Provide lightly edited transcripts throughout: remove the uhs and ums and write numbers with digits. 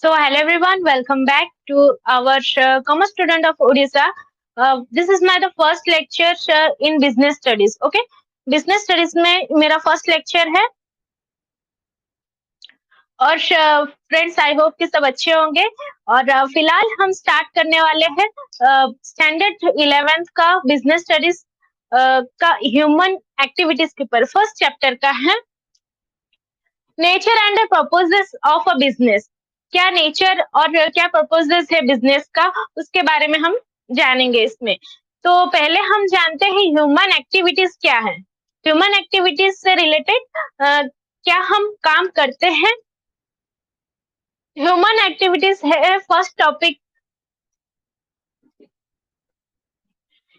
So, hello everyone, welcome back to our commerce student of Odisha. This is my the first lecture in business studies. Okay, business studies में मेरा first lecture है और friends I hope कि सब अच्छे होंगे और फिलहाल हम स्टार्ट करने वाले हैं स्टैंडर्ड 11th का बिजनेस स्टडीज का ह्यूमन एक्टिविटीज के ऊपर फर्स्ट चैप्टर का है nature and purposes of a business. क्या नेचर और क्या पर्पसेस है बिजनेस का, उसके बारे में हम जानेंगे इसमें। तो पहले हम जानते हैं ह्यूमन एक्टिविटीज क्या है। ह्यूमन एक्टिविटीज से रिलेटेड क्या हम काम करते हैं। ह्यूमन एक्टिविटीज है फर्स्ट टॉपिक।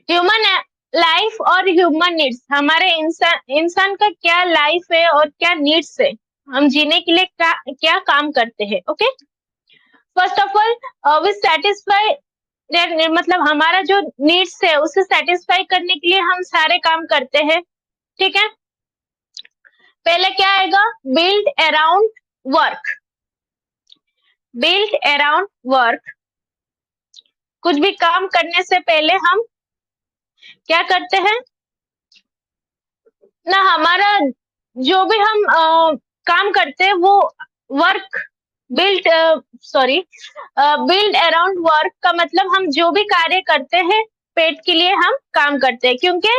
ह्यूमन लाइफ और ह्यूमन नीड्स, हमारे इंसान का क्या लाइफ है और क्या नीड्स है, हम जीने के लिए क्या काम करते हैं। Okay, first of all v satisfy मतलब हमारा जो नीड्स है उसे सेटिस्फाई करने के लिए हम सारे काम करते हैं। ठीक है, पहले क्या आएगा, build around work. Build around work, कुछ भी काम करने से पहले हम क्या करते हैं ना, हमारा जो भी हम काम करते हैं वो work build build around work का मतलब हम जो भी कार्य करते हैं पेट के लिए हम काम करते हैं, क्योंकि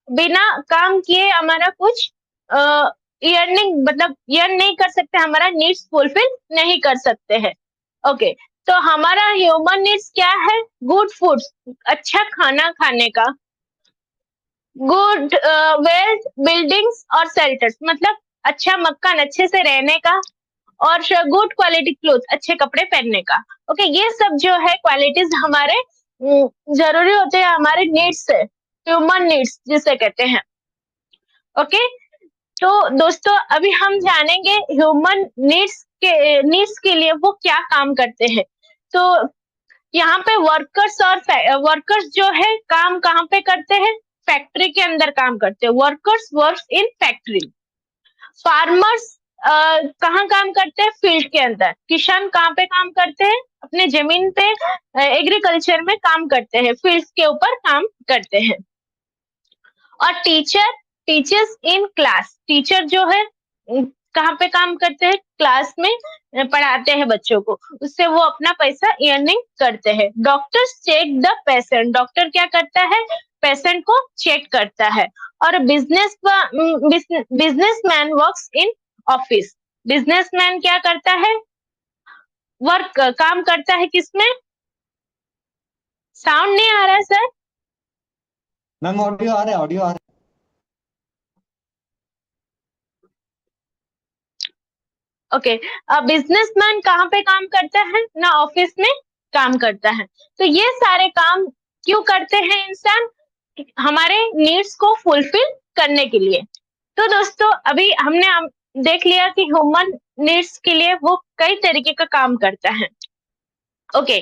बिना काम किए हमारा कुछ अर्निंग मतलब अर्न नहीं कर सकते, हमारा नीड्स फुलफिल नहीं कर सकते हैं। ओके, तो हमारा ह्यूमन नीड्स क्या है, गुड फूड, अच्छा खाना खाने का, गुड वेल्थ बिल्डिंग्स और शेल्टर्स मतलब अच्छा मकान, अच्छे से रहने का, और गुड क्वालिटी क्लोथ, अच्छे कपड़े पहनने का। ओके, ये सब जो है क्वालिटीज हमारे जरूरी होते हैं, हमारे नीड्स है, ह्यूमन नीड्स जिसे कहते हैं। ओके, तो दोस्तों अभी हम जानेंगे ह्यूमन नीड्स के लिए वो क्या काम करते हैं। तो यहाँ पे वर्कर्स और वर्कर्स जो है काम कहाँ पे करते हैं, फैक्ट्री के अंदर काम करते हैं। Workers works in factory. Farmers कहाँ काम करते हैं, फील्ड के अंदर। किसान कहाँ पे काम करते हैं, अपने जमीन पे एग्रीकल्चर में काम करते हैं, फील्ड के ऊपर काम करते हैं। और teacher teachers in class, teacher जो है कहाँ पे काम करते हैं, क्लास में पढ़ाते हैं बच्चों को, उससे वो अपना पैसा अर्निंग करते हैं। Doctors check the patient, doctor क्या करता है, पेशेंट को चेक करता है। और businessman works in office, businessman क्या करता है, वर्क काम करता है किसमें। साउंड नहीं आ रहा है सर? मैम ऑडियो आ रहा है, ऑडियो आ रहा है। ओके, बिजनेसमैन कहाँ पे काम करता है ना, ऑफिस में काम करता है। तो ये सारे काम क्यों करते हैं इंसान, हमारे नीड्स को फुलफिल करने के लिए। तो दोस्तों अभी हमने देख लिया कि ह्यूमन नीड्स के लिए वो कई तरीके का काम करता है। ओके,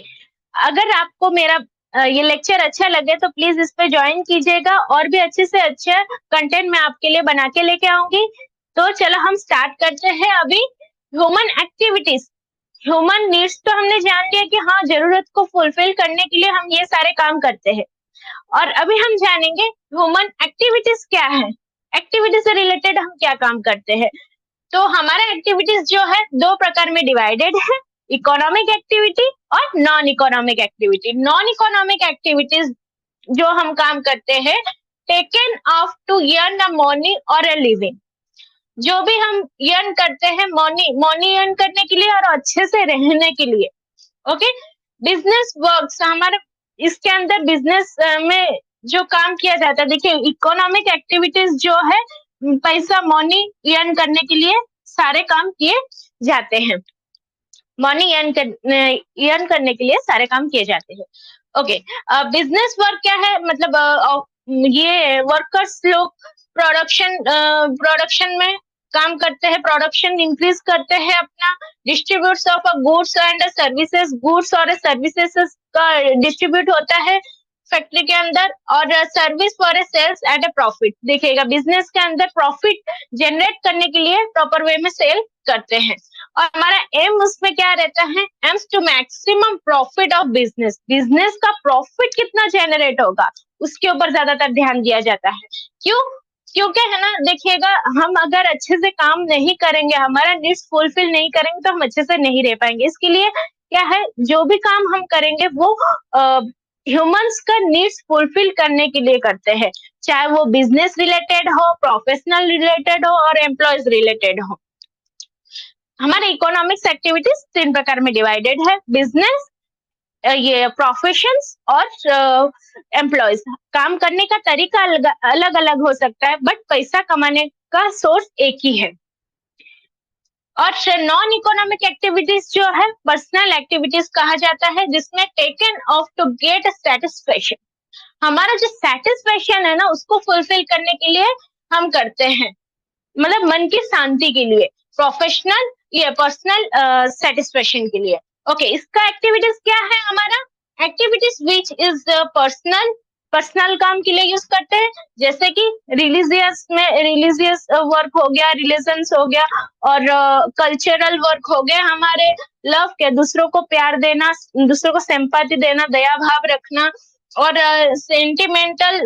अगर आपको मेरा ये लेक्चर अच्छा लगे तो प्लीज इस पे ज्वाइन कीजिएगा, और भी अच्छे से अच्छा कंटेंट मैं आपके लिए बना के लेके आऊंगी। तो चलो हम स्टार्ट करते हैं अभी ह्यूमन एक्टिविटीज। ह्यूमन नीड्स तो हमने जान लिया कि हाँ, जरूरत को फुलफिल करने के लिए हम ये सारे काम करते हैं। और अभी हम जानेंगे ह्यूमन एक्टिविटीज क्या है, एक्टिविटी से रिलेटेड हम क्या काम करते हैं। तो हमारा एक्टिविटीज जो है दो प्रकार में डिवाइडेड है, इकोनॉमिक एक्टिविटी और non economic activity. Non economic activities जो हम काम करते हैं, taken off to earn a money और अ लिविंग, जो भी हम अर्न करते हैं मनी अर्न करने के लिए और अच्छे से रहने के लिए। ओके, बिजनेस वर्क्स, हमारे इसके अंदर बिजनेस में जो काम किया जाता है, देखिए इकोनॉमिक एक्टिविटीज जो है पैसा मनी अर्न करने के लिए सारे काम किए जाते हैं, मनी अर्न करने के लिए सारे काम किए जाते हैं। ओके, बिजनेस वर्क क्या है, मतलब ये वर्कर्स लोग प्रोडक्शन में काम करते हैं, प्रोडक्शन इंक्रीज करते हैं अपना, distributes of goods and services, goods और सर्विसेज का डिस्ट्रीब्यूट होता है फैक्ट्री के अंदर, और service for a sales at a profit. देखिएगा बिजनेस के अंदर प्रॉफिट जनरेट करने के लिए प्रॉपर वे में सेल करते हैं। और हमारा एम उसमें क्या रहता है, aims to maximum profit of business, business का प्रॉफिट कितना जनरेट होगा उसके ऊपर ज्यादातर ध्यान दिया जाता है। क्यों? क्योंकि है ना, देखिएगा, हम अगर अच्छे से काम नहीं करेंगे, हमारा नीड्स फुलफिल नहीं करेंगे तो हम अच्छे से नहीं रह पाएंगे। इसके लिए क्या है, जो भी काम हम करेंगे वो ह्यूमंस का नीड्स फुलफिल करने के लिए करते हैं, चाहे वो बिजनेस रिलेटेड हो, प्रोफेशनल रिलेटेड हो और एम्प्लॉयज रिलेटेड हो। हमारे इकोनॉमिक्स एक्टिविटीज 3 प्रकार में डिवाइडेड है, बिजनेस, ये प्रोफेशंस और एम्प्लॉयज। काम करने का तरीका अलग अलग हो सकता है, बट पैसा कमाने का सोर्स एक ही है। और नॉन इकोनॉमिक एक्टिविटीज जो है पर्सनल एक्टिविटीज कहा जाता है, जिसमें taken off to get satisfaction, हमारा जो सेटिस्फेक्शन है ना उसको फुलफिल करने के लिए हम करते हैं, मतलब मन की शांति के लिए, प्रोफेशनल ये पर्सनल सेटिस्फेक्शन के लिए। ओके, इसका एक्टिविटीज क्या है, हमारा एक्टिविटीज विच इज पर्सनल काम के लिए यूज करते हैं, जैसे कि रिलीजियस वर्क हो गया, रिलीजन्स हो गया, और कल्चरल वर्क हो गया, हमारे लव के, दूसरों को प्यार देना, दूसरों को सिंपैथी देना, दया भाव रखना, और सेंटिमेंटल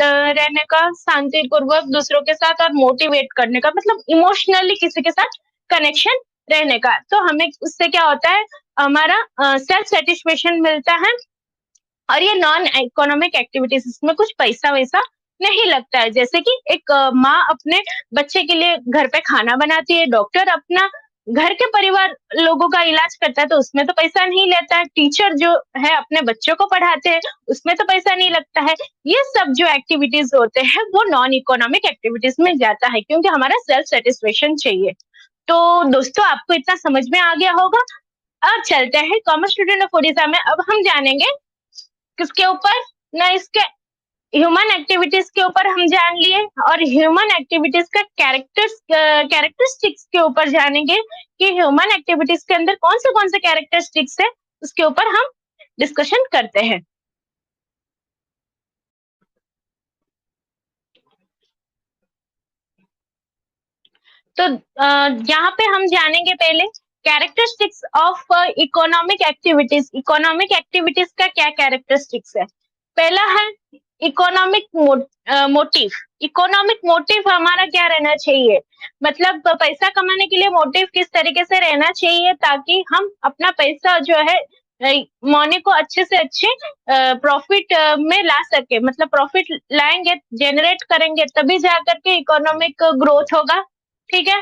रहने का, शांति पूर्वक दूसरों के साथ, और मोटिवेट करने का, मतलब इमोशनली किसी के साथ कनेक्शन रहने का। तो हमें उससे क्या होता है, हमारा सेल्फ सेटिस्फेक्शन मिलता है। और ये नॉन इकोनॉमिक एक्टिविटीज, इसमें कुछ पैसा वैसा नहीं लगता है, जैसे कि एक माँ अपने बच्चे के लिए घर पे खाना बनाती है, डॉक्टर अपना घर के परिवार लोगों का इलाज करता है तो उसमें तो पैसा नहीं लेता है, टीचर जो है अपने बच्चों को पढ़ाते हैं उसमें तो पैसा नहीं लगता है। ये सब जो एक्टिविटीज होते हैं वो नॉन इकोनॉमिक एक्टिविटीज में जाता है, क्योंकि हमारा सेल्फ सेटिस्फेक्शन चाहिए। तो दोस्तों, आपको इतना समझ में आ गया होगा। अब चलते हैं कॉमर्स स्टूडेंट ऑफ उड़ीसा में। अब हम जानेंगे किसके ऊपर ना, इसके ह्यूमन एक्टिविटीज के ऊपर हम जान लिए, और ह्यूमन एक्टिविटीज का कैरेक्टरिस्टिक्स के ऊपर जानेंगे कि ह्यूमन एक्टिविटीज के अंदर कौन से कैरेक्टरिस्टिक्स है, उसके ऊपर हम डिस्कशन करते हैं। तो यहाँ पे हम जानेंगे पहले characteristics of economic activities. Economic activities का क्या कैरेक्टरिस्टिक्स है? पहला है इकोनॉमिक मोटिव। इकोनॉमिक मोटिव हमारा क्या रहना चाहिए, मतलब पैसा कमाने के लिए मोटिव किस तरीके से रहना चाहिए, ताकि हम अपना पैसा जो है मनी को अच्छे से अच्छे प्रॉफिट में ला सके, मतलब प्रॉफिट लाएंगे, जनरेट करेंगे, तभी जाकर के इकोनॉमिक ग्रोथ होगा। ठीक है,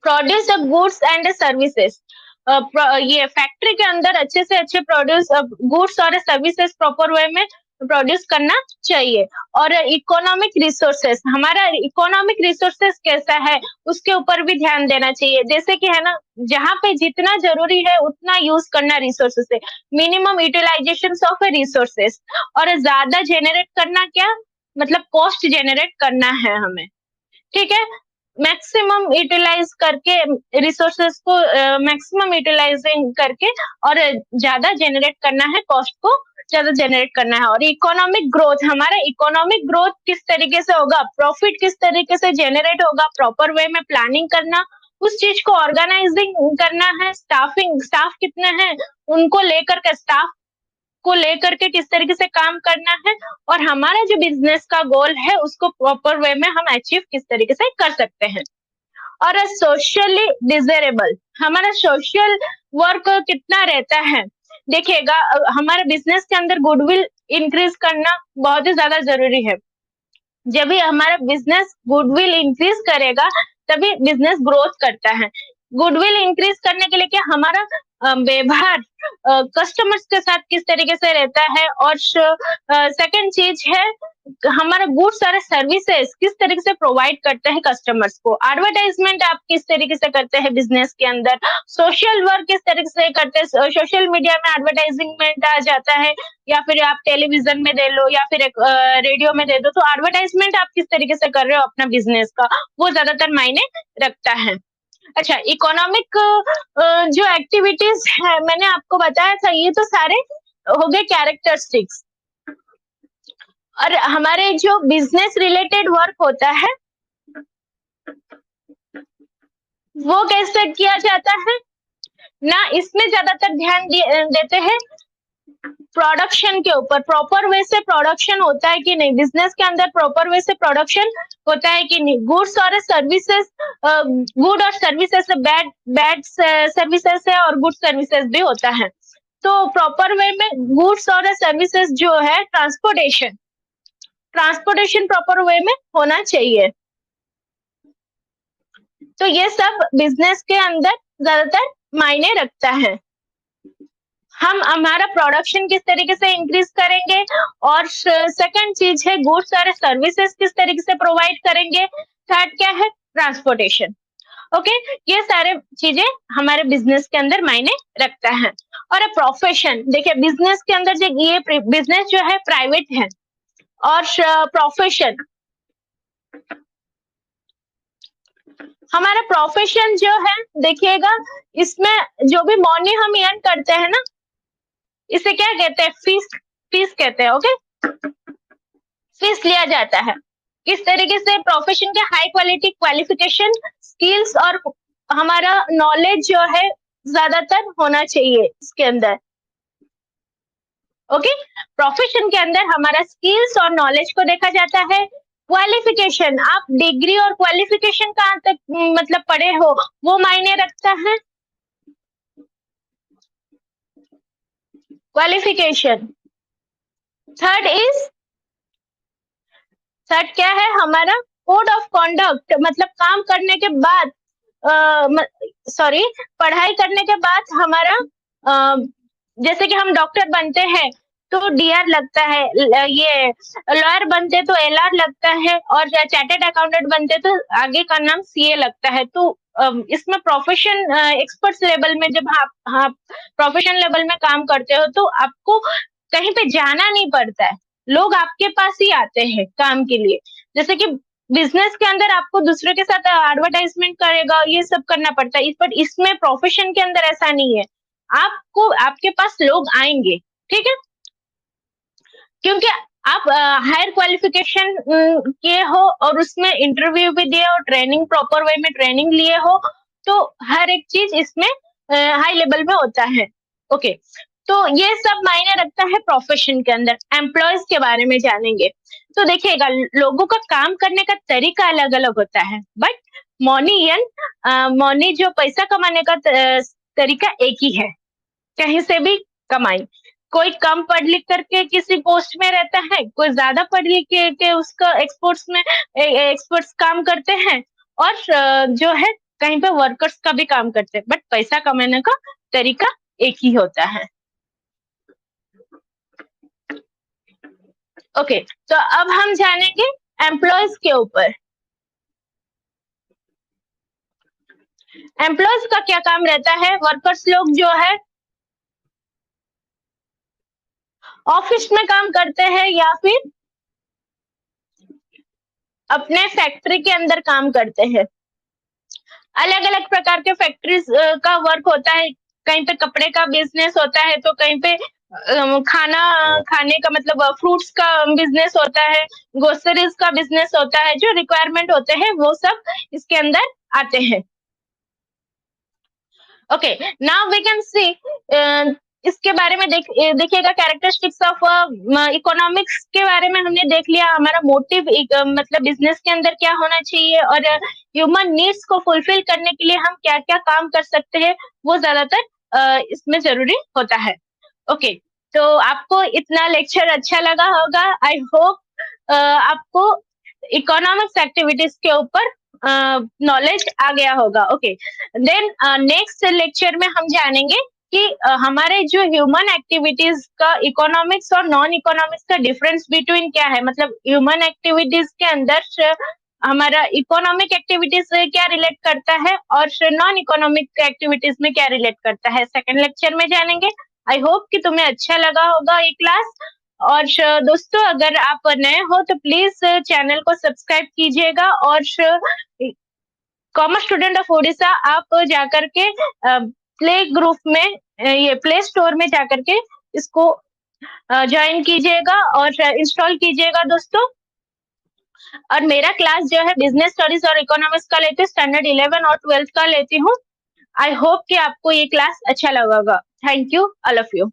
produce the goods and services, ये फैक्ट्री के अंदर अच्छे से अच्छे प्रोड्यूस गुड्स और सर्विसेज प्रॉपर वे में प्रोड्यूस करना चाहिए। और इकोनॉमिक रिसोर्सेस, हमारा इकोनॉमिक रिसोर्सेस कैसा है उसके ऊपर भी ध्यान देना चाहिए, जैसे कि है ना, जहाँ पे जितना जरूरी है उतना यूज करना रिसोर्सेस है, मिनिमम यूटिलाइजेशन ऑफ रिसोर्सेस। और ज्यादा जेनरेट करना क्या, मतलब कॉस्ट जेनरेट करना है हमें। ठीक है, मैक्सिमम यूटिलाइज करके रिसोर्सेस को मैक्सिमम यूटिलाइजिंग करके और ज्यादा जेनरेट करना है, कॉस्ट को ज्यादा जेनरेट करना है। और इकोनॉमिक ग्रोथ, हमारा इकोनॉमिक ग्रोथ किस तरीके से होगा, प्रॉफिट किस तरीके से जेनरेट होगा, प्रॉपर वे में प्लानिंग करना, उस चीज को ऑर्गेनाइजिंग करना है, स्टाफ कितने हैं उनको लेकर के, स्टाफ को लेकर के किस तरीके से काम करना है, और हमारा जो बिजनेस का गोल है उसको प्रॉपर वे में हम अचीव किस तरीके से कर सकते हैं। और सोशली डिजायरेबल, हमारा सोशल वर्क कितना रहता है। देखिएगा, हमारे बिजनेस के अंदर गुडविल इंक्रीज करना बहुत ही ज्यादा जरूरी है। जब भी हमारा बिजनेस गुडविल इंक्रीज करेगा तभी बिजनेस ग्रोथ करता है। गुडविल इंक्रीज करने के लिए क्या, हमारा व्यवहार कस्टमर्स के साथ किस तरीके से रहता है, और सेकंड चीज है हमारा गुड्स और सर्विसेज किस तरीके से प्रोवाइड करते हैं कस्टमर्स को, एडवर्टाइजमेंट आप किस तरीके से करते हैं बिजनेस के अंदर, सोशल वर्क किस तरीके से करते हैं, सोशल मीडिया में एडवर्टाइजमेंट आ जाता है, या फिर आप टेलीविजन में दे लो, या फिर रेडियो में दे दो, तो एडवर्टाइजमेंट आप किस तरीके से कर रहे हो अपना बिजनेस का, वो ज्यादातर मायने रखता है। अच्छा, इकोनॉमिक जो एक्टिविटीज है मैंने आपको बताया था, ये तो सारे हो गए कैरेक्टरिस्टिक्स। और हमारे जो बिजनेस रिलेटेड वर्क होता है, वो कैसे किया जाता है ना, इसमें ज्यादातर ध्यान देते हैं प्रोडक्शन के ऊपर, प्रॉपर वे से प्रोडक्शन होता है कि नहीं, बिजनेस के अंदर प्रॉपर वे से प्रोडक्शन होता है कि नहीं, गुड्स और सर्विसेज, गुड और सर्विसेज से बैड, बैड सर्विसेज है और गुड सर्विसेज भी होता है। तो प्रॉपर वे में गुड्स और सर्विसेज जो है, ट्रांसपोर्टेशन, ट्रांसपोर्टेशन प्रॉपर वे में होना चाहिए। तो ये सब बिजनेस के अंदर ज्यादातर मायने रखता है। हम हमारा प्रोडक्शन किस तरीके से इंक्रीज करेंगे, और सेकंड चीज है गुड्स और सर्विसेज किस तरीके से प्रोवाइड करेंगे, थर्ड क्या है, ट्रांसपोर्टेशन। ओके, ये सारे चीजें हमारे बिजनेस के अंदर मायने रखता है। और प्रोफेशन, देखिए बिजनेस के अंदर जो ये बिजनेस जो है प्राइवेट है, और प्रोफेशन, हमारा प्रोफेशन जो है देखिएगा, इसमें जो भी मनी हम अर्न करते हैं ना, इसे क्या कहते हैं, फीस, फीस कहते हैं। ओके, फीस लिया जाता है। किस तरीके से, प्रोफेशन के हाई क्वालिटी क्वालिफिकेशन, स्किल्स और हमारा नॉलेज जो है ज्यादातर होना चाहिए इसके अंदर। ओके, प्रोफेशन के अंदर हमारा स्किल्स और नॉलेज को देखा जाता है। क्वालिफिकेशन, आप डिग्री और क्वालिफिकेशन कहाँ तक मतलब पढ़े हो, वो मायने रखता है। क्वालिफिकेशन। थर्ड क्या है हमारा, कोड ऑफ कॉन्डक्ट, मतलब काम करने के बाद, सॉरी, पढ़ाई करने के बाद हमारा, जैसे कि हम डॉक्टर बनते हैं तो डीआर लगता है, ये लॉयर बनते तो एलआर लगता है, और चार्टर्ड अकाउंटेंट बनते तो आगे का नाम सीए लगता है। तो इसमें प्रोफेशन एक्सपर्ट्स लेवल में जब आप प्रोफेशन लेवल में काम करते हो तो आपको कहीं पे जाना नहीं पड़ता है, लोग आपके पास ही आते हैं काम के लिए। जैसे कि बिजनेस के अंदर आपको दूसरे के साथ एडवर्टाइजमेंट करेगा, ये सब करना पड़ता है, पर इसमें प्रोफेशन के अंदर ऐसा नहीं है, आपको आपके पास लोग आएंगे, ठीक है, क्योंकि आप हायर क्वालिफिकेशन किए हो और उसमें इंटरव्यू भी दिए और ट्रेनिंग प्रॉपर वे में ट्रेनिंग लिए हो, तो हर एक चीज इसमें हाई लेवल में होता है। ओके, तो ये सब मायने रखता है प्रोफेशन के अंदर। एम्प्लॉयज के बारे में जानेंगे तो देखिएगा, लोगों का काम करने का तरीका अलग अलग होता है, बट मनी जो पैसा कमाने का तरीका एक ही है, कहीं से भी कमाई। कोई कम पढ़ लिख करके किसी पोस्ट में रहता है, कोई ज्यादा पढ़ लिख के उसका एक्सपोर्ट्स में एक्सपर्ट्स काम करते हैं, और जो है कहीं पे वर्कर्स का भी काम करते हैं, बट पैसा कमाने का तरीका एक ही होता है। ओके, तो अब हम जानेंगे एम्प्लॉयज के ऊपर। एम्प्लॉयज का क्या काम रहता है, वर्कर्स लोग जो है ऑफिस में काम करते हैं या फिर अपने फैक्ट्री के अंदर काम करते हैं। अलग अलग प्रकार के फैक्ट्रीज का वर्क होता है, कहीं पे कपड़े का बिजनेस होता है, तो कहीं पे खाना खाने का मतलब फ्रूट्स का बिजनेस होता है, ग्रोसरीज का बिजनेस होता है, जो रिक्वायरमेंट होते हैं वो सब इसके अंदर आते हैं। Okay, now we can see, इसके बारे में देखिएगा, कैरेक्टरिस्टिक्स ऑफ इकोनॉमिक्स के बारे में हमने देख लिया, हमारा मोटिव मतलब बिजनेस के अंदर क्या होना चाहिए, और ह्यूमन नीड्स को फुलफिल करने के लिए हम क्या क्या काम कर सकते हैं, वो ज्यादातर इसमें जरूरी होता है। ओके, तो आपको इतना लेक्चर अच्छा लगा होगा, आई होप आपको इकोनॉमिक्स एक्टिविटीज के ऊपर नॉलेज आ गया होगा। ओके, देन नेक्स्ट लेक्चर में हम जानेंगे कि हमारे जो ह्यूमन एक्टिविटीज का इकोनॉमिक्स और नॉन इकोनॉमिक्स का डिफरेंस बिटवीन क्या है, मतलब ह्यूमन एक्टिविटीज के अंदर हमारा इकोनॉमिक एक्टिविटीज से क्या रिलेट करता है और नॉन इकोनॉमिक एक्टिविटीज में क्या रिलेट करता है, सेकंड लेक्चर में जानेंगे। आई होप कि तुम्हें अच्छा लगा होगा ये क्लास। और दोस्तों, अगर आप नए हो तो प्लीज चैनल को सब्सक्राइब कीजिएगा, और कॉमर्स स्टूडेंट ऑफ ओडिशा आप जाकर के प्ले ग्रुप में, ये प्ले स्टोर में जाकर के इसको ज्वाइन कीजिएगा और इंस्टॉल कीजिएगा दोस्तों। और मेरा क्लास जो है बिजनेस स्टडीज और इकोनॉमिक्स का लेती हूँ, स्टैंडर्ड 11 और 12 का लेती हूँ। आई होप कि आपको ये क्लास अच्छा लगेगा। Thank you all of you.